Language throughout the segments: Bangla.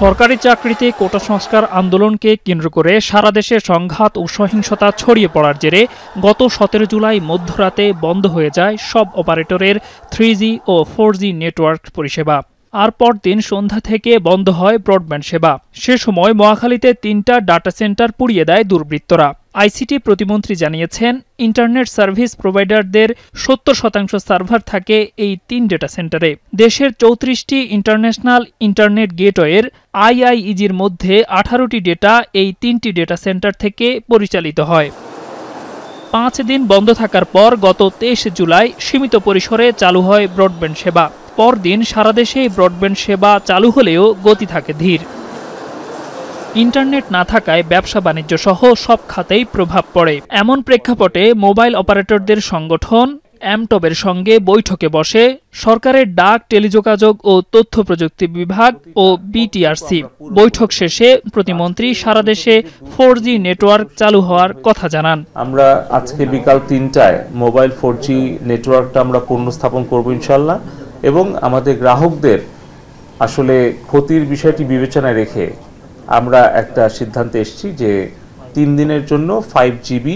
সরকারি চাকরিতে কোটা সংস্কার আন্দোলনকে কেন্দ্র করে সারা দেশে সংঘাত ও সহিংসতা ছড়িয়ে পড়ার জেরে গত ১৭ জুলাই মধ্যরাতে বন্ধ হয়ে যায় সব অপারেটরের 3G ও 4G নেটওয়ার্ক পরিষেবা। আর পরদিন সন্ধ্যা থেকে বন্ধ হয় ব্রডব্যান্ড সেবা। সে সময় মহাখালীতে ৩টা ডাটা সেন্টার পুড়িয়ে দেয় দুর্বৃত্তরা। আইসিটি প্রতিমন্ত্রী জানিয়েছেন, ইন্টারনেট সার্ভিস প্রোভাইডারদের ৭০% সার্ভার থাকে এই ৩ ডেটা সেন্টারে। দেশের ৩৪টি ইন্টারন্যাশনাল ইন্টারনেট গেটওয়ের IIEGর মধ্যে ১৮টি ডেটা এই ৩টি ডেটা সেন্টার থেকে পরিচালিত হয়। ৫ দিন বন্ধ থাকার পর গত ২৩ জুলাই সীমিত পরিসরে চালু হয় ব্রডব্যান্ড সেবা। পরদিন সারা দেশে ব্রডব্যান্ড সেবা চালু হলেও গতি থাকে ধীর। ইন্টারনেট না থাকায় ব্যবসা বাণিজ্য সহ সব খাতেই প্রভাব পড়ে। এমন প্রেক্ষাপটে মোবাইল অপারেটরদের সংগঠন এমটবের সঙ্গে বৈঠকে বসে সরকারের ডাক, টেলিযোগাযোগ ও তথ্য প্রযুক্তি বিভাগ ও বিটিআরসি। বৈঠক শেষে প্রতিমন্ত্রী সারা দেশে 4G নেটওয়ার্ক চালু হওয়ার কথা জানান। আমরা আজকে বিকাল ৩টায় মোবাইল 4G নেটওয়ার্কটা আমরা পূর্ণ স্থাপন করব ইনশাআল্লাহ, এবং আমাদের গ্রাহকদের আসলে ক্ষতির বিষয়টি বিবেচনায় রেখে আমরা একটা সিদ্ধান্তে এসেছি যে ৩ দিনের জন্য 5GB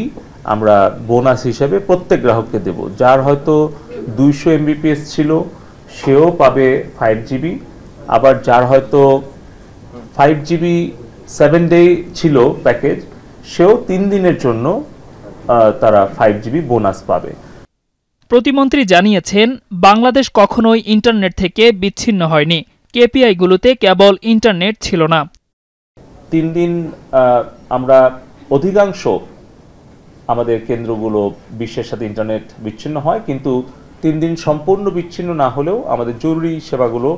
আমরা বোনাস হিসেবে প্রত্যেক গ্রাহককে দেব। যার হয়তো 200 MBPS ছিল সেও পাবে 5GB, আবার যার হয়তো 5GB 7 ডে ছিল প্যাকেজ সেও 3 দিনের জন্য তারা 5GB বোনাস পাবে। প্রতিমন্ত্রী জানিয়েছেন, বাংলাদেশ কখনোই ইন্টারনেট থেকে বিচ্ছিন্ন হয়নি। কেপিআইগুলোতে কেবল ইন্টারনেট ছিল না। 3 দিন আমরা অধিকাংশ আমাদের কেন্দ্রগুলো বিশ্বের সাথে ইন্টারনেট বিচ্ছিন্ন হয়, কিন্তু 3 দিন সম্পূর্ণ বিচ্ছিন্ন না হলেও আমাদের জরুরি সেবাগুলো,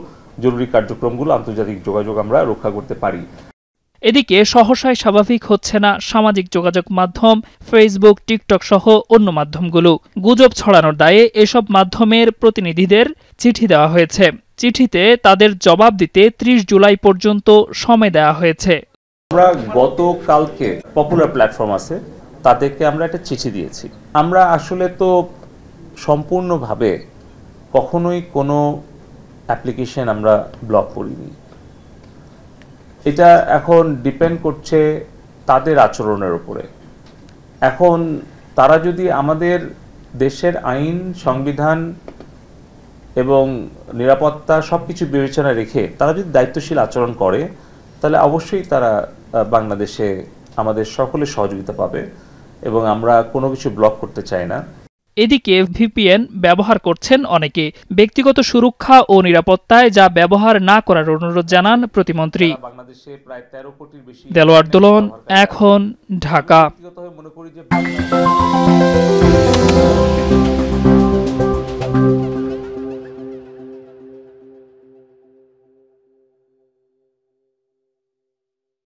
জরুরি কার্যক্রমগুলো, আন্তর্জাতিক যোগাযোগ আমরা রক্ষা করতে পারি। এদিকে সহসায় স্বাভাবিক হচ্ছে না সামাজিক যোগাযোগ মাধ্যম ফেসবুক, টিকটক সহ অন্য মাধ্যমগুলো। গুজব ছড়ানোর দায়ে এসব মাধ্যমের প্রতিনিধিদের চিঠি দেওয়া হয়েছে। চিঠিতে তাদের জবাব দিতে ৩০ জুলাই পর্যন্ত সময় দেওয়া হয়েছে। আমরা গতকালকে পপুলার প্ল্যাটফর্ম আছে, তাদেরকে আমরা একটা চিঠি দিয়েছি। আমরা আসলে তো সম্পূর্ণভাবে কখনোই কোনো অ্যাপ্লিকেশন আমরা ব্লক করিনি। এটা এখন ডিপেন্ড করছে তাদের আচরণের উপরে। এখন তারা যদি আমাদের দেশের আইন, সংবিধান এবং নিরাপত্তা সবকিছু বিবেচনায় রেখে তারা যদি দায়িত্বশীল আচরণ করে, তাহলে অবশ্যই তারা বাংলাদেশে আমাদের সকলের সহযোগিতা পাবে, এবং আমরা কোনো কিছু ব্লক করতে চাই না। এদিকে VPN ব্যবহার করছেন অনেকে। ব্যক্তিগত সুরক্ষা ও নিরাপত্তায় যা ব্যবহার না করার অনুরোধ জানান প্রতিমন্ত্রী। প্রায় 13 কোটির বেশি। দেলোয়ার দোলন, এখন, ঢাকা।